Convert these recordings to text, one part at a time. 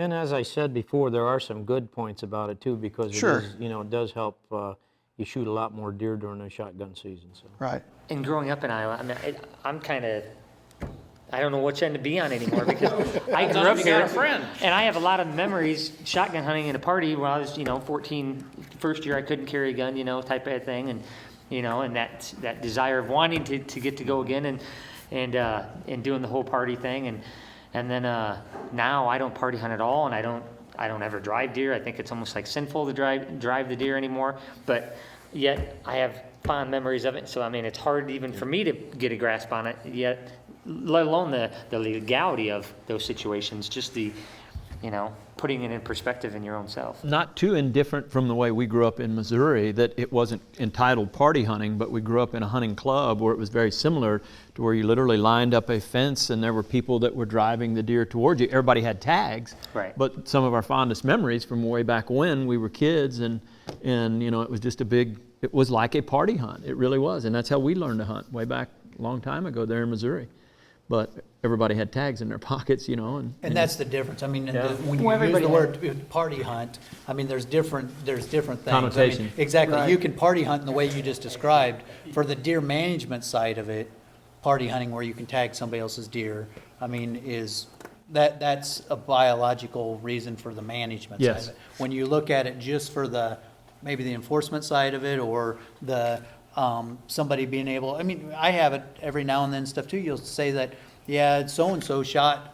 And as I said before, there are some good points about it too, because Sure. it is, it does help you shoot a lot more deer during the shotgun season. So. Right. And growing up in Iowa, I mean, I'm kind of, I don't know which end to be on anymore because I grew up here, and I have a lot of memories shotgun hunting in a party when I was, 14. First year I couldn't carry a gun, type of thing, and and that desire of wanting to get to go again and doing the whole party thing, and then now I don't party hunt at all, and I don't ever drive deer. I think it's almost like sinful to drive the deer anymore, but yet I have fond memories of it. So I mean, it's hard even for me to get a grasp on it yet, let alone the legality of those situations, just the, putting it in perspective in your own self. Not too indifferent from the way we grew up in Missouri, that it wasn't entitled party hunting, but we grew up in a hunting club where it was very similar to where you literally lined up a fence and there were people that were driving the deer towards you. Everybody had tags, Right. But some of our fondest memories from way back when we were kids and it was just it was like a party hunt. It really was. And that's how we learned to hunt way back a long time ago there in Missouri. But everybody had tags in their pockets, And that's the difference. I mean, Yeah. when you use the word party hunt, I mean, there's different things. Connotation. I mean, exactly. Right. You can party hunt in the way you just described. For the deer management side of it, party hunting where you can tag somebody else's deer, I mean, that's a biological reason for the management Yes. side of it. When you look at it just for maybe the enforcement side of it, or the somebody being able, I mean, I have it every now and then stuff too. You'll say that, yeah, so-and-so shot,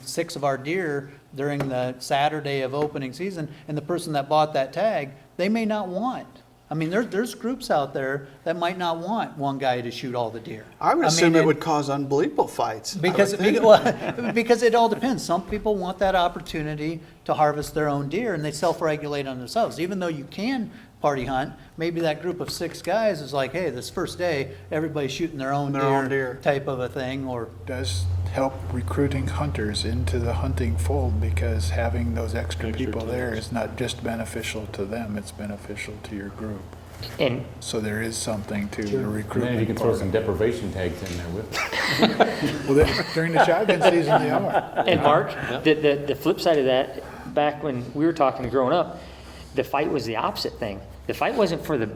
6 of our deer during the Saturday of opening season, and the person that bought that tag, they may not want. I mean, there's groups out there that might not want one guy to shoot all the deer. I would assume it would cause unbelievable fights. Because it all depends. Some people want that opportunity to harvest their own deer, and they self-regulate on themselves. Even though you can party hunt, maybe that group of 6 guys is like, hey, this first day, everybody's shooting their own deer type of a thing. Or does help recruiting hunters into the hunting fold, because having those extra people there is not just beneficial to them, it's beneficial to your group. And So there is something to the And then if you recruitment can throw part. some deprivation tags in there with it. Well, during the shotgun season, they are. And Mark, the flip side of that, back when we were talking growing up, the fight was the opposite thing. The fight wasn't for the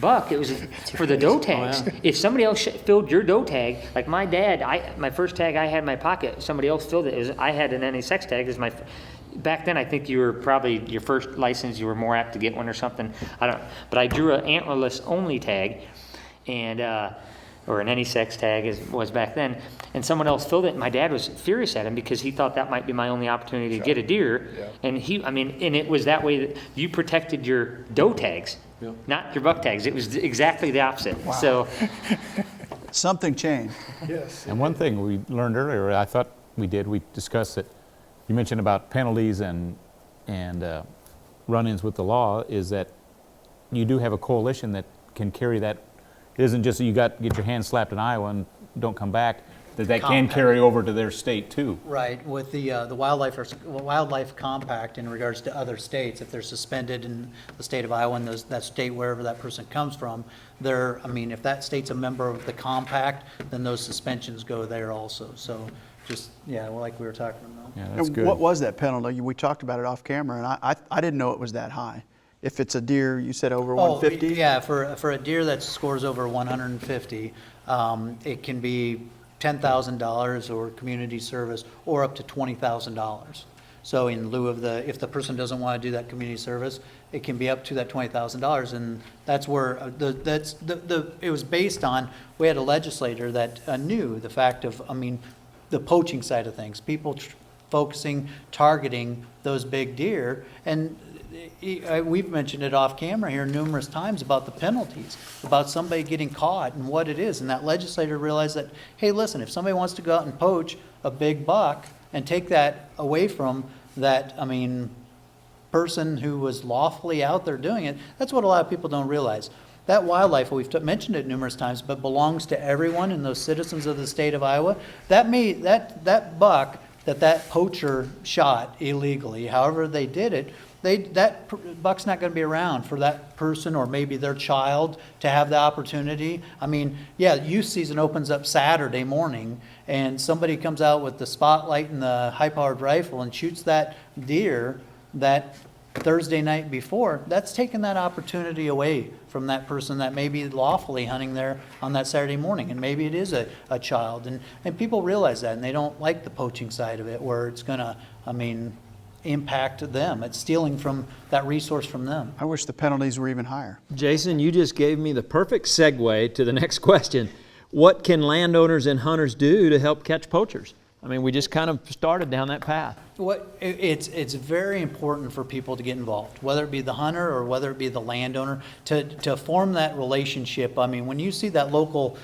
buck, it was for the doe tags. If somebody else filled your doe tag, like my dad, my first tag I had in my pocket, somebody else filled it. I had an NSX tag. Back then, I think you were probably your first license, you were more apt to get one or something. I don't know. But I drew an antlerless only tag, and or an NSX tag was back then, and someone else filled it, and my dad was furious at him because he thought that might be my only opportunity to get a deer. Yeah. And and it was that way that you protected your doe tags, not your buck tags. It was exactly the opposite. Wow. So Something changed. Yes. And one thing we learned earlier, I thought we discussed it. You mentioned about penalties and run-ins with the law, is that you do have a coalition that can carry that. It isn't just that you get your hand slapped in Iowa and don't come back, that can carry over to their state too. right, with the wildlife compact in regards to other states, if they're suspended in the state of Iowa and that state wherever that person comes from, if that state's a member of the compact, then those suspensions go there also. So like we were talking about. Yeah, that's And good. what was that penalty? We talked about it off camera, and I didn't know it was that high. If it's a deer, you said over 150? Yeah, for a deer that scores over 150, it can be $10,000 or community service, or up to $20,000. So in lieu of if the person doesn't want to do that community service, it can be up to that $20,000, and that's where it was based on. We had a legislator that knew the fact of, the poaching side of things, people targeting those big deer, and we've mentioned it off camera here numerous times about the penalties, about somebody getting caught and what it is. And that legislator realized that, hey, listen, if somebody wants to go out and poach a big buck and take that away from that, person who was lawfully out there doing it, that's what a lot of people don't realize. That wildlife, we've mentioned it numerous times, but belongs to everyone and those citizens of the state of Iowa. That buck that poacher shot illegally, however they did it, buck's not going to be around for that person or maybe their child to have the opportunity. I mean, yeah, youth season opens up Saturday morning, and somebody comes out with the spotlight and the high-powered rifle and shoots that deer that Thursday night before. That's taking that opportunity away from that person that may be lawfully hunting there on that Saturday morning, and maybe it is a child, and people realize that, and they don't like the poaching side of it, where it's going to, impact them. It's stealing from that resource from them. I wish the penalties were even higher. Jason, you just gave me the perfect segue to the next question. What can landowners and hunters do to help catch poachers? I mean, we just kind of started down that path. It's very important for people to get involved, whether it be the hunter or whether it be the landowner, to form that relationship. I mean, when you see that local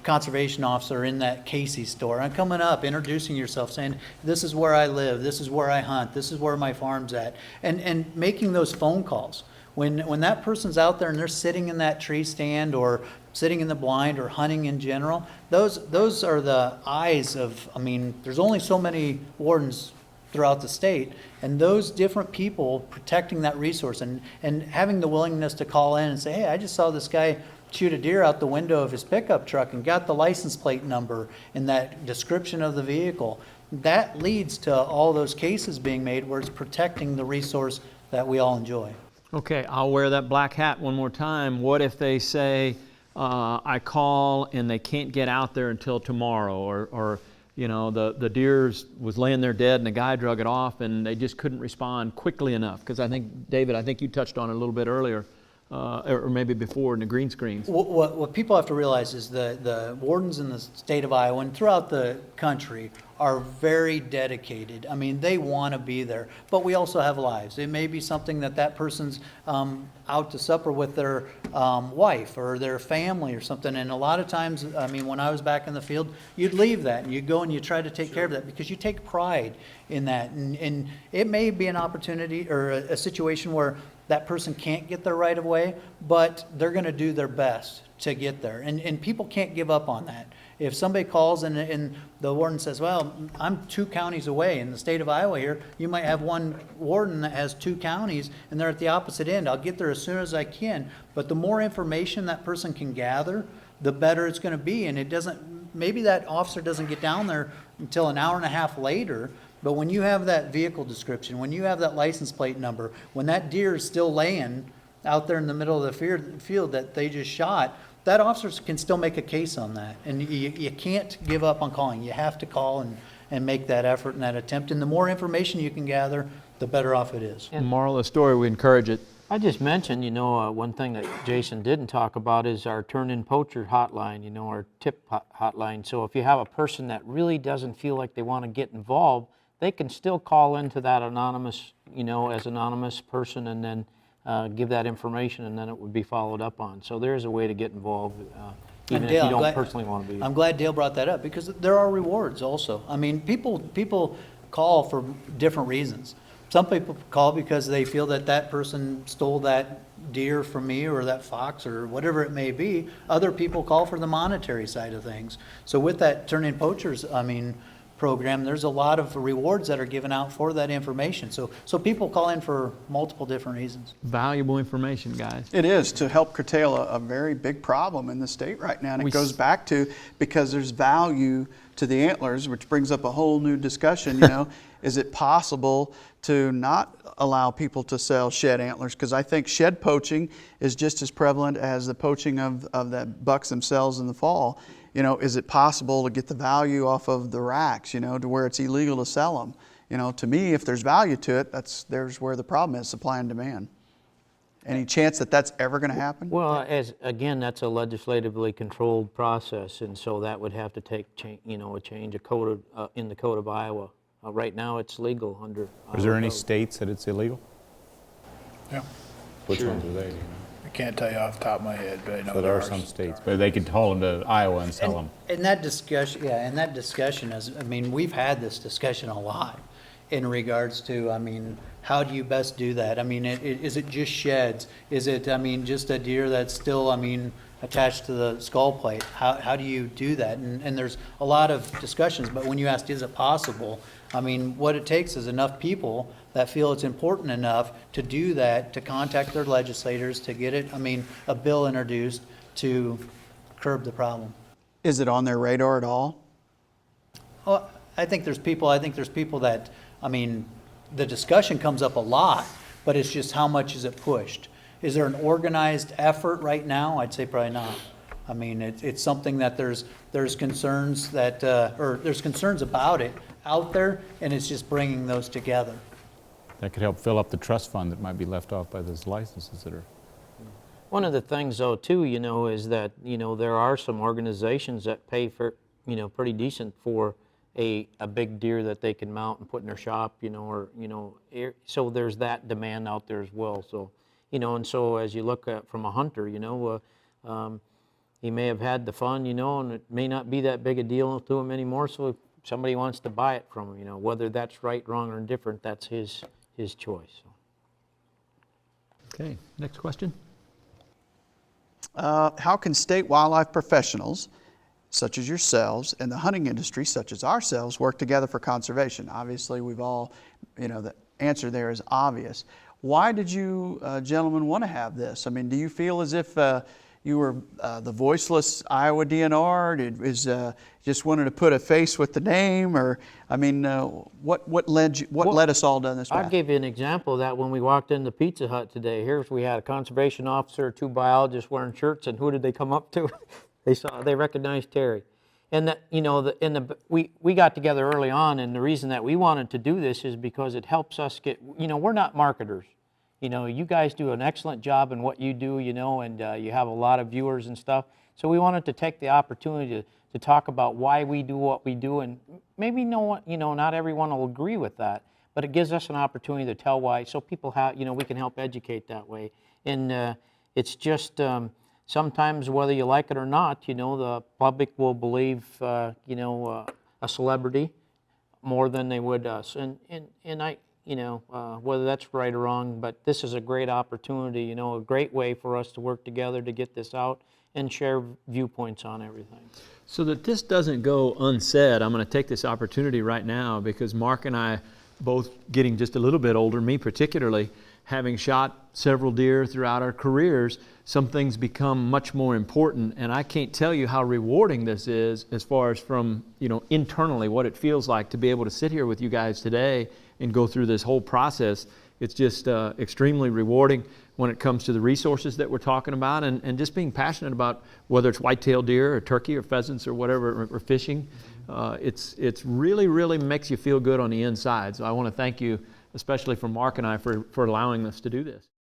conservation officer in that Casey's store and coming up, introducing yourself, saying, this is where I live, this is where I hunt, this is where my farm's at, and making those phone calls. When that person's out there and they're sitting in that tree stand or sitting in the blind or hunting in general, those are the eyes of, there's only so many wardens throughout the state, and those different people protecting that resource and having the willingness to call in and say, hey, I just saw this guy shoot a deer out the window of his pickup truck and got the license plate number and that description of the vehicle. That leads to all those cases being made where it's protecting the resource that we all enjoy. Okay, I'll wear that black hat one more time. What if they say, I call and they can't get out there until tomorrow, or the deer was laying there dead and the guy drug it off and they just couldn't respond quickly enough? Because I think, David, you touched on it a little bit earlier, or maybe before in the green screens. What people have to realize is the wardens in the state of Iowa and throughout the country are very dedicated. They want to be there, but we also have lives. It may be something that person's out to supper with their wife or their family or something, and a lot of times, when I was back in the field, you'd leave that and you'd go and you try to take care of that because you take pride in that, and it may be an opportunity or a situation where that person can't get there right away, but they're going to do their best to get there, and people can't give up on that. If somebody calls and the warden says, well, I'm 2 counties away in the state of Iowa here, you might have one warden that has 2 counties and they're at the opposite end. I'll get there as soon as I can. But the more information that person can gather, the better it's going to be. And maybe that officer doesn't get down there until an hour and a half later. But when you have that vehicle description, when you have that license plate number, when that deer is still laying out there in the middle of the field that they just shot, that officer can still make a case on that. And you can't give up on calling. You have to call and make that effort and that attempt. And the more information you can gather, the better off it is. And moral of the story, we encourage it. I just mentioned, one thing that Jason didn't talk about is our turn-in poacher hotline, our tip hotline. So if you have a person that really doesn't feel like they want to get involved, they can still call into that anonymous, as anonymous person, and then give that information, and then it would be followed up on. So there's a way to get involved, even if you don't personally want to be. I'm glad Dale brought that up because there are rewards also. People call for different reasons. Some people call because they feel that person stole that deer from me or that fox or whatever it may be. Other people call for the monetary side of things. So with that turn-in poachers, program, there's a lot of rewards that are given out for that information. So people call in for multiple different reasons. Valuable information, guys. It is to help curtail a very big problem in the state right now. And it goes back to, because there's value to the antlers, which brings up a whole new discussion, is it possible to not allow people to sell shed antlers? Because I think shed poaching is just as prevalent as the poaching of the bucks themselves in the fall. Is it possible to get the value off of the racks, to where it's illegal to sell them? To me, if there's value to it, there's where the problem is, supply and demand. Any chance that that's ever going to happen? Well, again, that's a legislatively controlled process, and so that would have to take, a change in the code of Iowa. Right now, it's legal under. Is there any states that it's illegal? Yeah. Which ones are they? I can't tell you off the top of my head, but I know There are some states, but they could haul them to Iowa and sell them. And that discussion is, we've had this discussion a lot in regards to, how do you best do that? Is it just sheds? Is it, just a deer that's still, attached to the skull plate? How do you do that? And there's a lot of discussions, but when you asked, is it possible? What it takes is enough people that feel it's important enough to do that, to contact their legislators, to get it, a bill introduced to curb the problem. Is it on their radar at all? Well, I think there's people that, the discussion comes up a lot, but it's just how much is it pushed? Is there an organized effort right now? I'd say probably not. It's something that there's concerns that, or there's concerns about it out there, and it's just bringing those together. That could help fill up the trust fund that might be left off by those licenses that are. One of the things though too, is that, there are some organizations that pay for, pretty decent for a big deer that they can mount and put in their shop, so there's that demand out there as well. So, and so as you look at from a hunter, he may have had the fun, and it may not be that big a deal to him anymore. So if somebody wants to buy it from him, whether that's right, wrong, or indifferent, that's his choice. Okay, next question. How can state wildlife professionals, such as yourselves, and the hunting industry, such as ourselves, work together for conservation? Obviously, we've all, the answer there is obvious. Why did you gentlemen want to have this? Do you feel as if you were the voiceless Iowa DNR? Just wanted to put a face with the name, or what led us all down this path? I'll give you an example of that. When we walked in the Pizza Hut today, we had a conservation officer, 2 biologists wearing shirts, and who did they come up to? They recognized Terry. And that, we got together early on, and the reason that we wanted to do this is because it helps us get, we're not marketers. You guys do an excellent job in what you do, and you have a lot of viewers and stuff. So we wanted to take the opportunity to talk about why we do what we do, and maybe not everyone will agree with that, but it gives us an opportunity to tell why, so people have, we can help educate that way. And it's just, sometimes whether you like it or not, the public will believe, a celebrity more than they would us. And I, whether that's right or wrong, but this is a great opportunity, a great way for us to work together to get this out and share viewpoints on everything. So that this doesn't go unsaid, I'm going to take this opportunity right now, because Mark and I, both getting just a little bit older, me particularly, having shot several deer throughout our careers, some things become much more important, and I can't tell you how rewarding this is as far as from, internally, what it feels like to be able to sit here with you guys today and go through this whole process. It's just extremely rewarding when it comes to the resources that we're talking about, and just being passionate about whether it's whitetail deer or turkey or pheasants or whatever, or fishing. It's really, really makes you feel good on the inside. So I want to thank you, especially from Mark and I, for allowing us to do this.